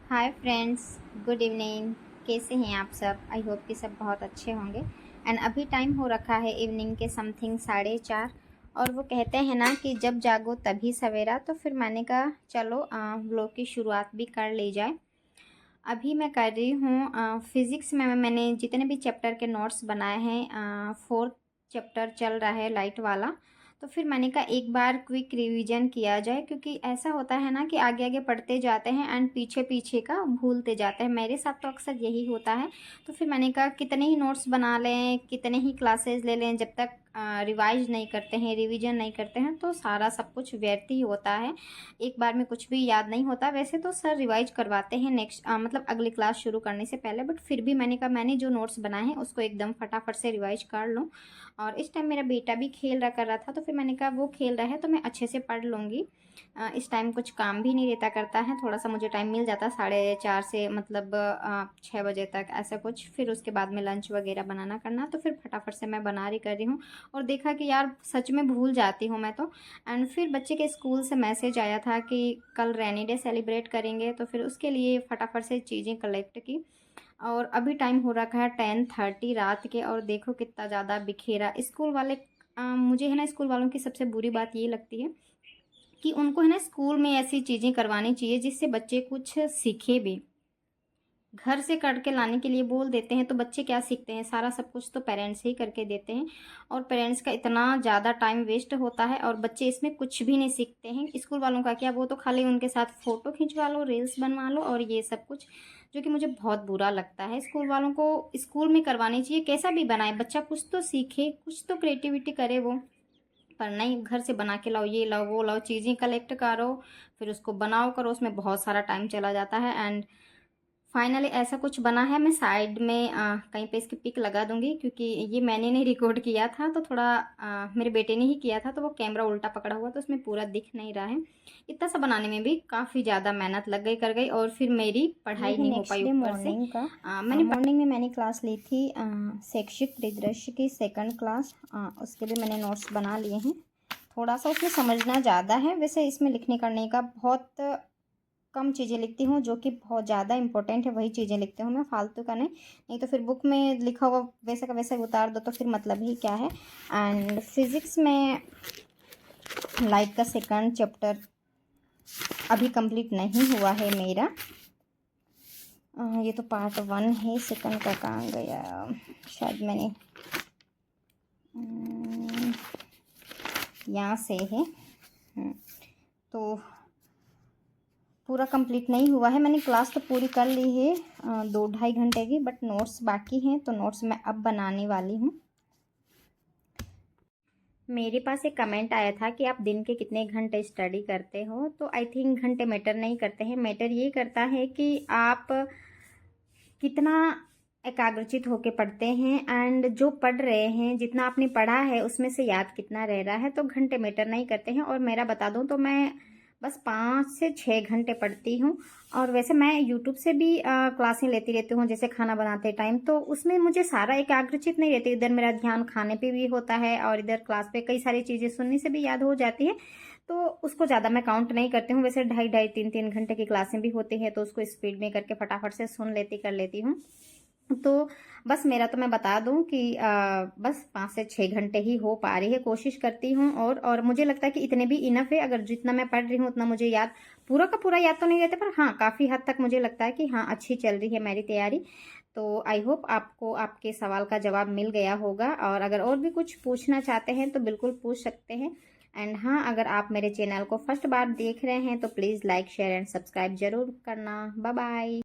Hi friends, good evening. कैसे हैं आप सब? आई होप कि सब बहुत अच्छे होंगे। एंड अभी टाइम हो रखा है इवनिंग के समथिंग 4:30। और वो कहते हैं ना कि जब जागो तभी सवेरा। तो फिर मैंने कहा चलो व्लॉग की शुरुआत भी कर ली जाए। अभी मैं कर रही हूँ फिज़िक्स में मैंने जितने भी चैप्टर के नोट्स बनाए हैं, 4th चैप्टर चल रहा है लाइट वाला। तो फिर मैंने कहा एक बार क्विक रिवीजन किया जाए, क्योंकि ऐसा होता है ना कि आगे आगे पढ़ते जाते हैं एंड पीछे पीछे का भूलते जाते हैं। मेरे साथ तो अक्सर यही होता है। तो फिर मैंने कहा कितने ही नोट्स बना लें, कितने ही क्लासेस ले लें, जब तक रिवाइज नहीं करते हैं, रिवीजन नहीं करते हैं तो सारा सब कुछ व्यर्थ ही होता है। एक बार में कुछ भी याद नहीं होता। वैसे तो सर रिवाइज करवाते हैं नेक्स्ट मतलब अगली क्लास शुरू करने से पहले, बट फिर भी मैंने कहा मैंने जो नोट्स बनाए हैं उसको एकदम फटाफट से रिवाइज कर लूँ। और इस टाइम मेरा बेटा भी खेल रहा कर रहा था, तो फिर मैंने कहा वो खेल रहा है तो मैं अच्छे से पढ़ लूँगी। इस टाइम कुछ काम भी नहीं रहता करता है, थोड़ा सा मुझे टाइम मिल जाता 4:30 से मतलब 6 बजे तक ऐसा कुछ। फिर उसके बाद में लंच वगैरह बनाना करना, तो फिर फटाफट से मैं बना रही कर रही हूँ। और देखा कि यार सच में भूल जाती हूँ मैं तो। एंड फिर बच्चे के स्कूल से मैसेज आया था कि कल रेनी डे सेलिब्रेट करेंगे, तो फिर उसके लिए फटाफट से चीज़ें कलेक्ट की। और अभी टाइम हो रखा है 10:30 रात के, और देखो कितना ज़्यादा बिखेरा स्कूल वाले। मुझे है ना स्कूल वालों की सबसे बुरी बात ये लगती है कि उनको है ना स्कूल में ऐसी चीज़ें करवानी चाहिए जिससे बच्चे कुछ सीखे भी। घर से करके लाने के लिए बोल देते हैं तो बच्चे क्या सीखते हैं? सारा सब कुछ तो पेरेंट्स ही करके देते हैं। और पेरेंट्स का इतना ज़्यादा टाइम वेस्ट होता है और बच्चे इसमें कुछ भी नहीं सीखते हैं। स्कूल वालों का क्या, वो तो खाली उनके साथ फ़ोटो खिंचवा लो, रील्स बनवा लो और ये सब कुछ, जो कि मुझे बहुत बुरा लगता है। स्कूल वालों को स्कूल में करवानी चाहिए, कैसा भी बनाए बच्चा, कुछ तो सीखे, कुछ तो क्रिएटिविटी करे वो। पर नहीं, घर से बना के लाओ, ये लाओ वो लाओ, चीज़ें कलेक्ट करो, फिर उसको बनाओ करो, उसमें बहुत सारा टाइम चला जाता है। एंड फाइनली ऐसा कुछ बना है। मैं साइड में कहीं पे इसकी पिक लगा दूंगी, क्योंकि ये मैंने नहीं रिकॉर्ड किया था, तो थोड़ा मेरे बेटे ने ही किया था, तो वो कैमरा उल्टा पकड़ा हुआ तो उसमें पूरा दिख नहीं रहा है। इतना सा बनाने में भी काफ़ी ज़्यादा मेहनत लग गई कर गई, और फिर मेरी पढ़ाई नहीं हो पाई ऊपर से। मैंने मॉर्निंग में मैंने क्लास ली थी शैक्षिक परिदृश्य की सेकंड क्लास। उसके भी मैंने नोट्स बना लिए हैं। थोड़ा सा उसमें समझना ज़्यादा है, वैसे इसमें लिखने करने का बहुत कम चीज़ें लिखती हूँ, जो कि बहुत ज़्यादा इंपॉर्टेंट है वही चीज़ें लिखती हूँ मैं, फालतू का नहीं। नहीं तो फिर बुक में लिखा हुआ वैसा का वैसा ही उतार दो तो फिर मतलब ही क्या है। एंड फिज़िक्स में लाइट का सेकंड चैप्टर अभी कंप्लीट नहीं हुआ है मेरा। ये तो पार्ट 1 है, सेकंड का कहाँ गया? शायद मैंने यहाँ से है। तो पूरा कंप्लीट नहीं हुआ है। मैंने क्लास तो पूरी कर ली है 2-2.5 घंटे की, बट नोट्स बाकी हैं, तो नोट्स मैं अब बनाने वाली हूँ। मेरे पास एक कमेंट आया था कि आप दिन के कितने घंटे स्टडी करते हो, तो आई थिंक घंटे मैटर नहीं करते हैं। मैटर ये करता है कि आप कितना एकाग्रचित होकर पढ़ते हैं, एंड जो पढ़ रहे हैं, जितना आपने पढ़ा है उसमें से याद कितना रह रहा है, तो घंटे मैटर नहीं करते हैं। और मेरा बता दूं तो मैं बस 5 से 6 घंटे पढ़ती हूँ। और वैसे मैं यूट्यूब से भी क्लासें लेती रहती हूँ, जैसे खाना बनाते टाइम, तो उसमें मुझे सारा एकाग्रचित नहीं रहती। इधर मेरा ध्यान खाने पे भी होता है और इधर क्लास पे कई सारी चीज़ें सुनने से भी याद हो जाती है, तो उसको ज़्यादा मैं काउंट नहीं करती हूँ। वैसे 2.5-2.5 3-3 घंटे की क्लासें भी होती है, तो उसको स्पीड में करके फटाफट से सुन लेती कर लेती हूँ। तो बस मेरा तो मैं बता दूं कि बस 5 से 6 घंटे ही हो पा रही है, कोशिश करती हूँ। और मुझे लगता है कि इतने भी इनफ है। अगर जितना मैं पढ़ रही हूँ उतना मुझे याद, पूरा का पूरा याद तो नहीं रहता, पर हाँ काफ़ी हद तक मुझे लगता है कि हाँ अच्छी चल रही है मेरी तैयारी। तो आई होप आपको आपके सवाल का जवाब मिल गया होगा, और अगर और भी कुछ पूछना चाहते हैं तो बिल्कुल पूछ सकते हैं। एंड हाँ, अगर आप मेरे चैनल को फर्स्ट बार देख रहे हैं तो please like share and subscribe जरूर करना। Bye bye.